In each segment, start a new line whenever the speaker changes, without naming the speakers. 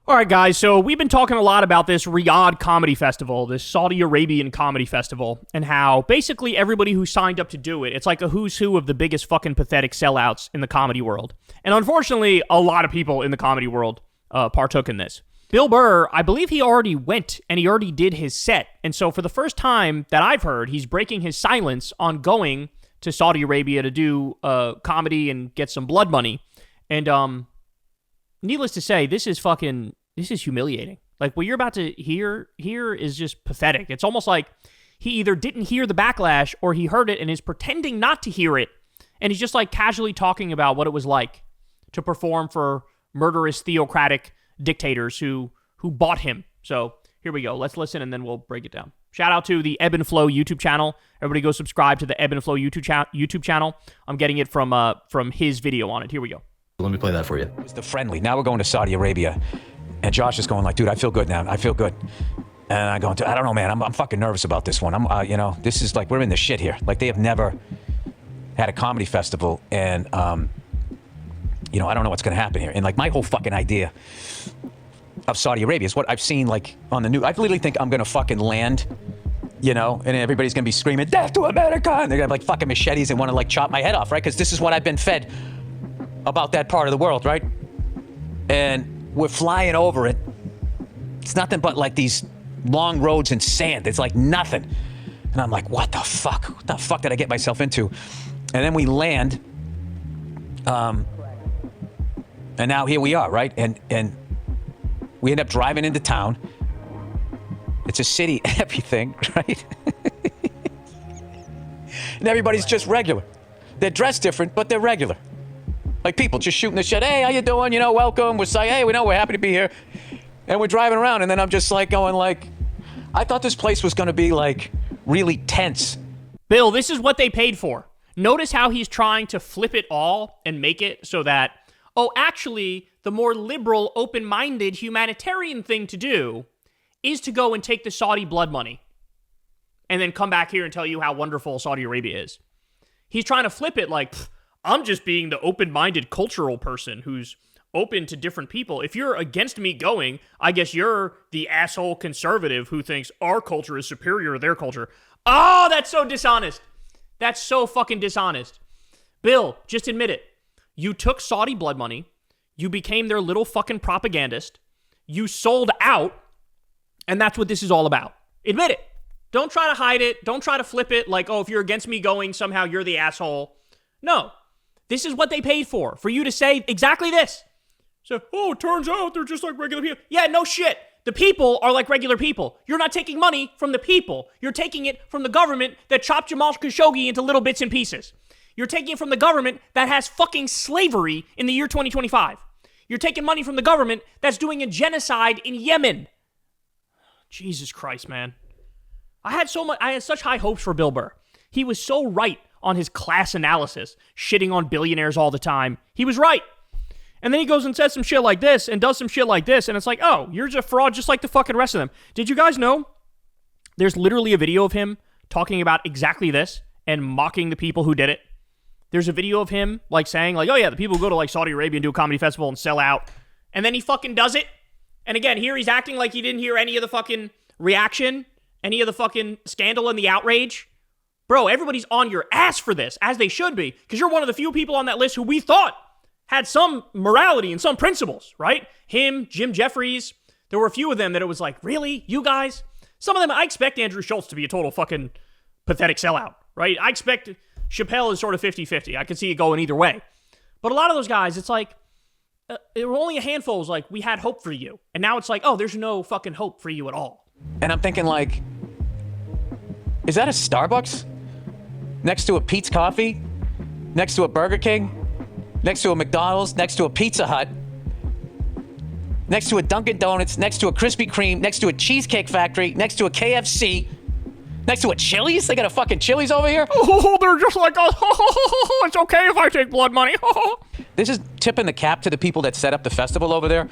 All right, guys, so we've been talking a lot about this Riyadh Comedy Festival, this Saudi Arabian comedy festival, and how basically everybody who signed up to do it, it's like a who's who of the biggest fucking pathetic sellouts in the comedy world. And unfortunately, a lot of people in the comedy world partook in this. Bill Burr, I believe he already went and he already did his set. And so for the first time that I've heard, he's breaking his silence on going to Saudi Arabia to do comedy and get some blood money. And needless to say, this is humiliating. Like, what you're about to hear here is just pathetic. It's almost like he either didn't hear the backlash or he heard it and is pretending not to hear it. And he's just like casually talking about what it was like to perform for murderous theocratic dictators who bought him. So here we go. Let's listen and then we'll break it down. Shout out to the Ebb and Flow YouTube channel. Everybody go subscribe to the Ebb and Flow YouTube channel. I'm getting it from his video on it. Here we go.
Let me play that for you.
It was the friendly. Now we're going to Saudi Arabia. And Josh is going like, dude, I feel good now. I feel good. And I go, I don't know, man. I'm fucking nervous about this one. This is like, we're in the shit here. Like, they have never had a comedy festival. And, I don't know what's going to happen here. And like, my whole fucking idea of Saudi Arabia is what I've seen like on the news. I literally think I'm going to fucking land, and everybody's going to be screaming, death to America. And they're going to have like fucking machetes and want to like chop my head off, right? Because this is what I've been fed about that part of the world, right? And we're flying over it. It's nothing but like these long roads and sand. It's like nothing. And I'm like, what the fuck? What the fuck did I get myself into? And then we land. And now here we are, right? And we end up driving into town. It's a city, everything, right? And everybody's just regular. They're dressed different, but they're regular. Like people just shooting the shit. Hey, how you doing? Welcome. We're saying, hey, we're happy to be here. And we're driving around. And then I'm just like going like, I thought this place was going to be like really tense.
Bill, this is what they paid for. Notice how he's trying to flip it all and make it so that, actually, the more liberal, open-minded, humanitarian thing to do is to go and take the Saudi blood money and then come back here and tell you how wonderful Saudi Arabia is. He's trying to flip it like, I'm just being the open-minded cultural person who's open to different people. If you're against me going, I guess you're the asshole conservative who thinks our culture is superior to their culture. Oh, that's so dishonest. That's so fucking dishonest. Bill, just admit it. You took Saudi blood money. You became their little fucking propagandist. You sold out. And that's what this is all about. Admit it. Don't try to hide it. Don't try to flip it like, if you're against me going, somehow you're the asshole. No. This is what they paid for you to say exactly this. So, it turns out they're just like regular people. Yeah, no shit. The people are like regular people. You're not taking money from the people. You're taking it from the government that chopped Jamal Khashoggi into little bits and pieces. You're taking it from the government that has fucking slavery in the year 2025. You're taking money from the government that's doing a genocide in Yemen. Jesus Christ, man. I had such high hopes for Bill Burr. He was so right on his class analysis, shitting on billionaires all the time. He was right. And then he goes and says some shit like this and does some shit like this, and it's like, you're just a fraud just like the fucking rest of them. Did you guys know there's literally a video of him talking about exactly this and mocking the people who did it? There's a video of him like saying like, the people who go to like Saudi Arabia and do a comedy festival and sell out. And then he fucking does it. And again, here he's acting like he didn't hear any of the fucking reaction, any of the fucking scandal and the outrage. Bro, everybody's on your ass for this, as they should be, because you're one of the few people on that list who we thought had some morality and some principles, right? Him, Jim Jeffries. There were a few of them that it was like, really? You guys? Some of them, I expect Andrew Schultz to be a total fucking pathetic sellout, right? I expect Chappelle is sort of 50-50. I could see it going either way. But a lot of those guys, it's like, there were only a handful. It was like, we had hope for you. And now it's like, there's no fucking hope for you at all.
And I'm thinking like, is that a Starbucks? Next to a Pete's Coffee? Next to a Burger King? Next to a McDonald's? Next to a Pizza Hut? Next to a Dunkin' Donuts? Next to a Krispy Kreme? Next to a Cheesecake Factory? Next to a KFC? Next to a Chili's? They got a fucking Chili's over here?
They're just like, it's okay if I take blood money.
This is tipping the cap to the people that set up the festival over there.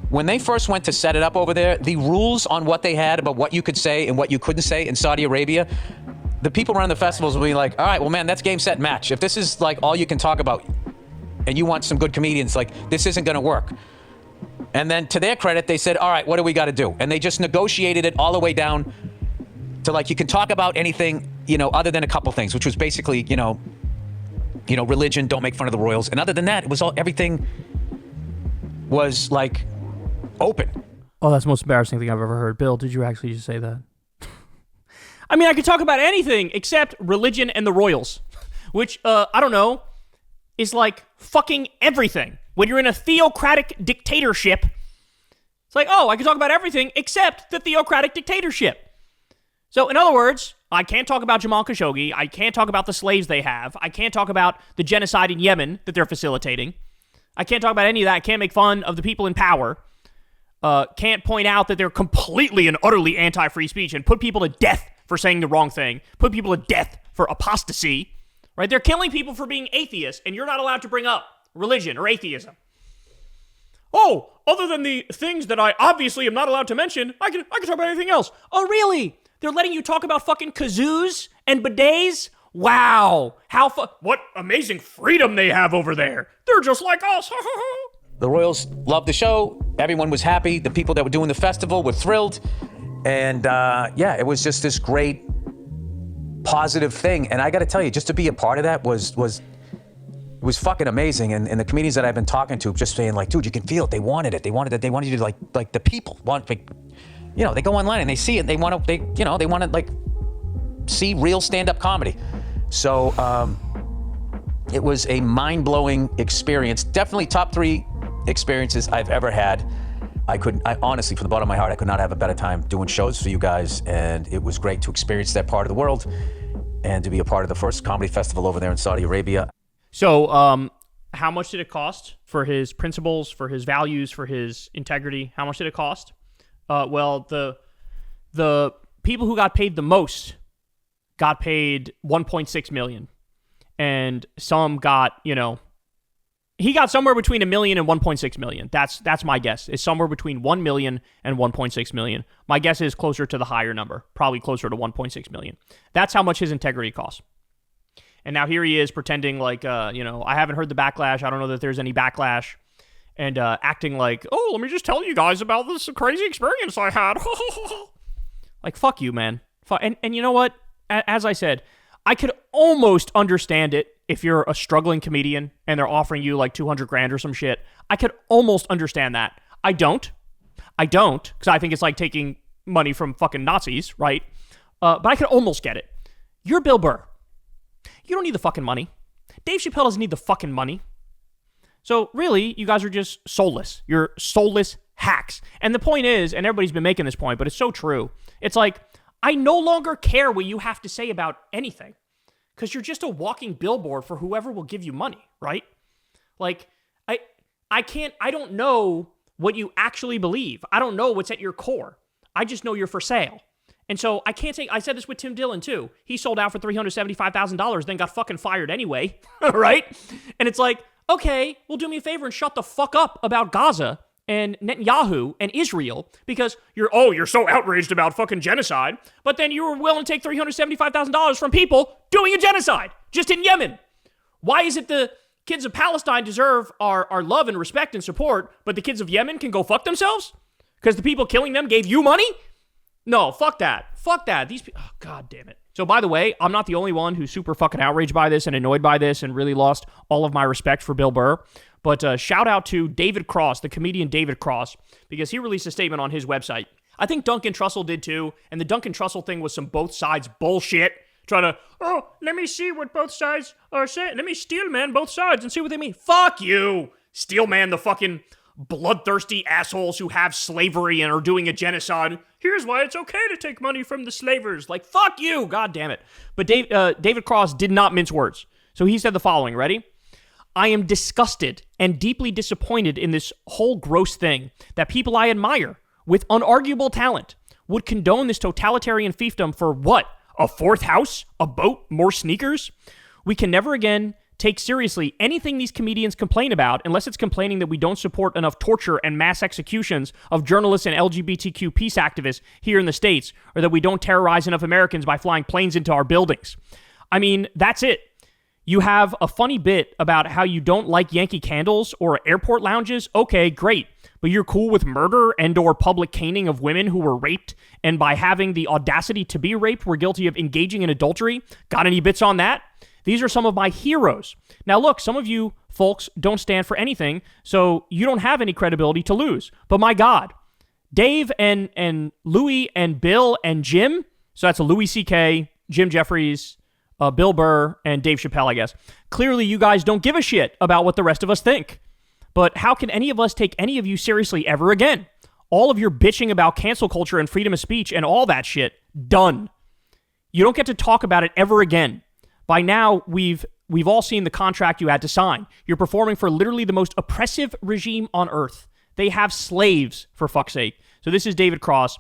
When they first went to set it up over there, the rules on what they had about what you could say and what you couldn't say in Saudi Arabia, the people around the festivals will be like, all right, well, man, that's game, set, match. If this is like all you can talk about and you want some good comedians, like this isn't going to work. And then to their credit, they said, all right, what do we got to do? And they just negotiated it all the way down to like, you can talk about anything, other than a couple things, which was basically, religion, don't make fun of the royals. And other than that, it was everything was like open.
Oh, that's the most embarrassing thing I've ever heard. Bill, did you actually just say that? I mean, I could talk about anything except religion and the royals, which, I don't know, is like fucking everything. When you're in a theocratic dictatorship, it's like, oh, I can talk about everything except the theocratic dictatorship. So, in other words, I can't talk about Jamal Khashoggi. I can't talk about the slaves they have. I can't talk about the genocide in Yemen that they're facilitating. I can't talk about any of that. I can't make fun of the people in power. Can't point out that they're completely and utterly anti-free speech and put people to death for saying the wrong thing. Put people to death for apostasy. Right? They're killing people for being atheists, and you're not allowed to bring up religion or atheism. Oh, other than the things that I obviously am not allowed to mention, I can talk about anything else. Oh, really? They're letting you talk about fucking kazoos and bidets? Wow. What amazing freedom they have over there. They're just like us.
The Royals loved the show. Everyone was happy. The people that were doing the festival were thrilled. And it was just this great positive thing. And I got to tell you, just to be a part of that was fucking amazing. And the comedians that I've been talking to just saying like, dude, you can feel it. They wanted it. They wanted you to like the people want, like, they go online and they see it. They want to like see real stand-up comedy. So it was a mind-blowing experience. Definitely top 3 experiences I've ever had. I honestly, from the bottom of my heart, I could not have a better time doing shows for you guys. And it was great to experience that part of the world and to be a part of the first comedy festival over there in Saudi Arabia.
So, how much did it cost for his principles, for his values, for his integrity? How much did it cost? Well, the people who got paid the most got paid $1.6 million. And some got, he got somewhere between $1 million and $1.6 million. That's my guess. It's somewhere between $1 million and $1.6 million. My guess is closer to the higher number, probably closer to $1.6 million. That's how much his integrity costs. And now here he is pretending like, I haven't heard the backlash. I don't know that there's any backlash. And acting like, oh, let me just tell you guys about this crazy experience I had. Like, fuck you, man. And you know what? As I said, I could almost understand it if you're a struggling comedian and they're offering you like $200,000 or some shit. I could almost understand that. I don't, because I think it's like taking money from fucking Nazis, right? But I could almost get it. You're Bill Burr. You don't need the fucking money. Dave Chappelle doesn't need the fucking money. So really, you guys are just soulless. You're soulless hacks. And the point is, and everybody's been making this point, but it's so true. It's like, I no longer care what you have to say about anything because you're just a walking billboard for whoever will give you money, right? Like, I don't know what you actually believe. I don't know what's at your core. I just know you're for sale. And so I can't say, I said this with Tim Dillon too. He sold out for $375,000, then got fucking fired anyway, right? And it's like, okay, well, do me a favor and shut the fuck up about Gaza and Netanyahu and Israel because you're so outraged about fucking genocide, but then you were willing to take $375,000 from people doing a genocide just in Yemen. Why is it the kids of Palestine deserve our love and respect and support, but the kids of Yemen can go fuck themselves? Because the people killing them gave you money? No, fuck that. Fuck that. These people, oh, God damn it. So, by the way, I'm not the only one who's super fucking outraged by this and annoyed by this and really lost all of my respect for Bill Burr. But shout out to David Cross, the comedian David Cross, because he released a statement on his website. I think Duncan Trussell did too, and the Duncan Trussell thing was some both sides bullshit. Trying to, let me see what both sides are saying. Let me steel man both sides and see what they mean. Fuck you. Steel man the fucking bloodthirsty assholes who have slavery and are doing a genocide. Here's why it's okay to take money from the slavers. Like, fuck you. God damn it. But David Cross did not mince words. So he said the following. Ready? I am disgusted and deeply disappointed in this whole gross thing that people I admire with unarguable talent would condone this totalitarian fiefdom for what? A fourth house? A boat? More sneakers? We can never again take seriously anything these comedians complain about unless it's complaining that we don't support enough torture and mass executions of journalists and LGBTQ peace activists here in the States, or that we don't terrorize enough Americans by flying planes into our buildings. I mean, that's it. You have a funny bit about how you don't like Yankee Candles or airport lounges? Okay, great. but you're cool with murder and or public caning of women who were raped and by having the audacity to be raped were guilty of engaging in adultery. Got any bits on that? These are some of my heroes. Now look, some of you folks don't stand for anything, so you don't have any credibility to lose. But my God, Dave and Louis and Bill and Jim, so that's a Louis C.K., Jim Jeffries, Bill Burr, and Dave Chappelle, I guess. Clearly, you guys don't give a shit about what the rest of us think. But how can any of us take any of you seriously ever again? All of your bitching about cancel culture and freedom of speech and all that shit, done. You don't get to talk about it ever again. By now, we've all seen the contract you had to sign. You're performing for literally the most oppressive regime on earth. They have slaves, for fuck's sake. So this is David Cross.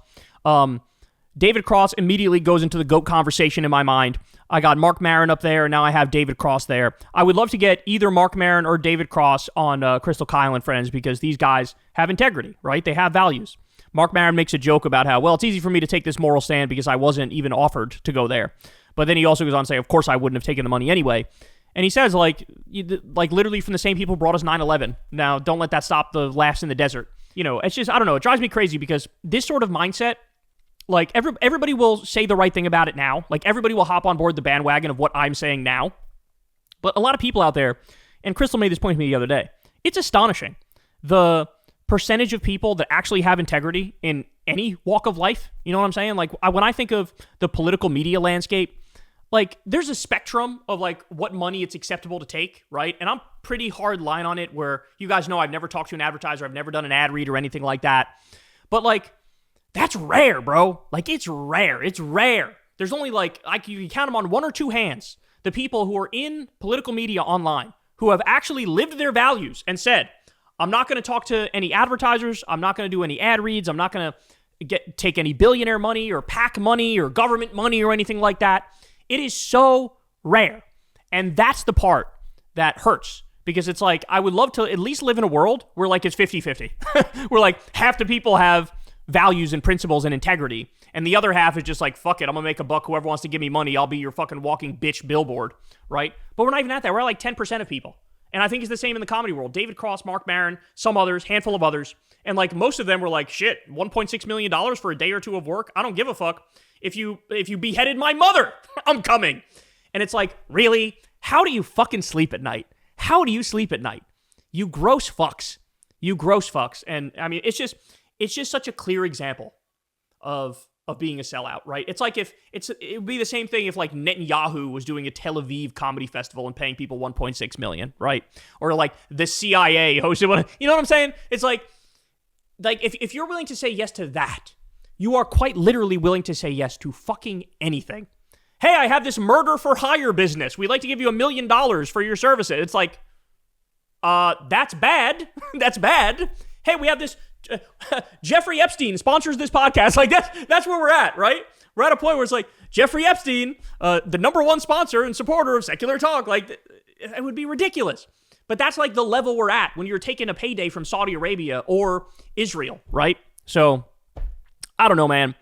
David Cross immediately goes into the GOAT conversation in my mind. I got Mark Maron up there, and now I have David Cross there. I would love to get either Mark Maron or David Cross on Crystal Kyle and Friends because these guys have integrity, right? They have values. Mark Maron makes a joke about how, well, it's easy for me to take this moral stand because I wasn't even offered to go there. But then he also goes on to say, of course I wouldn't have taken the money anyway. And he says, like literally from the same people who brought us 9/11. Now, don't let that stop the laughs in the desert. You know, it's just, I don't know. It drives me crazy because this sort of mindset, like everybody will say the right thing about it now. Like everybody will hop on board the bandwagon of what I'm saying now. But a lot of people out there, and Crystal made this point to me the other day, it's astonishing. The percentage of people that actually have integrity in any walk of life. You know what I'm saying? Like when I think of the political media landscape, like there's a spectrum of like what money it's acceptable to take, right? And I'm pretty hard line on it where you guys know I've never talked to an advertiser. I've never done an ad read or anything like that. But like, that's rare, bro. Like it's rare. It's rare. There's only like you can count them on one or two hands. The people who are in political media online who have actually lived their values and said, I'm not going to talk to any advertisers. I'm not going to do any ad reads. I'm not going to take any billionaire money or PAC money or government money or anything like that. It is so rare. And that's the part that hurts because it's like, I would love to at least live in a world where like it's 50-50. Where like half the people have values and principles and integrity. And the other half is just like, fuck it, I'm going to make a buck. Whoever wants to give me money, I'll be your fucking walking bitch billboard, right? But we're not even at that. We're at like 10% of people. And I think it's the same in the comedy world. David Cross, Mark Maron, some others, handful of others. And like most of them were like, shit, $1.6 million for a day or two of work? I don't give a fuck. If you beheaded my mother, I'm coming. And it's like, really? How do you fucking sleep at night? How do you sleep at night? You gross fucks. You gross fucks. And I mean, it's just such a clear example of being a sellout, right? It's like it would be the same thing if like Netanyahu was doing a Tel Aviv comedy festival and paying people 1.6 million, right? Or like the CIA hosted one. You know what I'm saying? It's like if you're willing to say yes to that, you are quite literally willing to say yes to fucking anything. Hey, I have this murder for hire business. We'd like to give you $1 million for your services. It's like, that's bad. That's bad. Hey, we have this Jeffrey Epstein sponsors this podcast. Like that's where we're at, right? We're at a point where it's like Jeffrey Epstein, the number one sponsor and supporter of secular talk. Like it would be ridiculous. But that's like the level we're at when you're taking a payday from Saudi Arabia or Israel, right? So I don't know, man.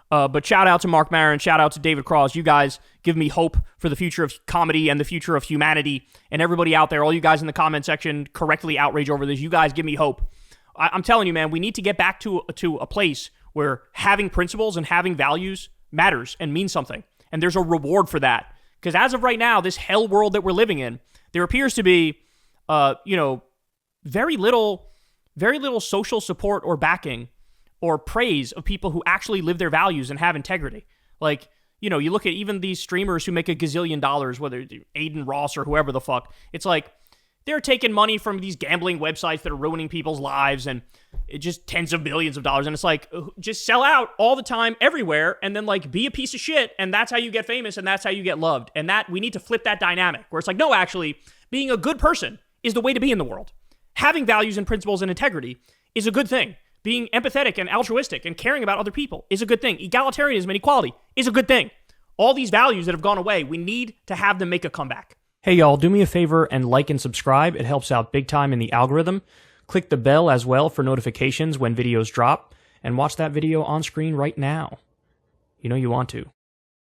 But shout out to Mark Maron, shout out to David Cross. You guys give me hope for the future of comedy and the future of humanity. And everybody out there, all you guys in the comment section correctly outrage over this. You guys give me hope. I'm telling you, man, we need to get back to a place where having principles and having values matters and means something. And there's a reward for that. Because as of right now, this hell world that we're living in, there appears to be, very little social support or backing or praise of people who actually live their values and have integrity. Like, you know, you look at even these streamers who make $1 gazillion, whether Aiden Ross or whoever the fuck, it's like, they're taking money from these gambling websites that are ruining people's lives and it just tens of millions of dollars. And it's like, just sell out all the time, everywhere, and then like be a piece of shit. And that's how you get famous and that's how you get loved. And that we need to flip that dynamic where it's like, no, actually, being a good person is the way to be in the world. Having values and principles and integrity is a good thing. Being empathetic and altruistic and caring about other people is a good thing. Egalitarianism and equality is a good thing. All these values that have gone away, we need to have them make a comeback. Hey y'all, do me a favor and like and subscribe. It helps out big time in the algorithm. Click the bell as well for notifications when videos drop, and watch that video on screen right now. You know you want to.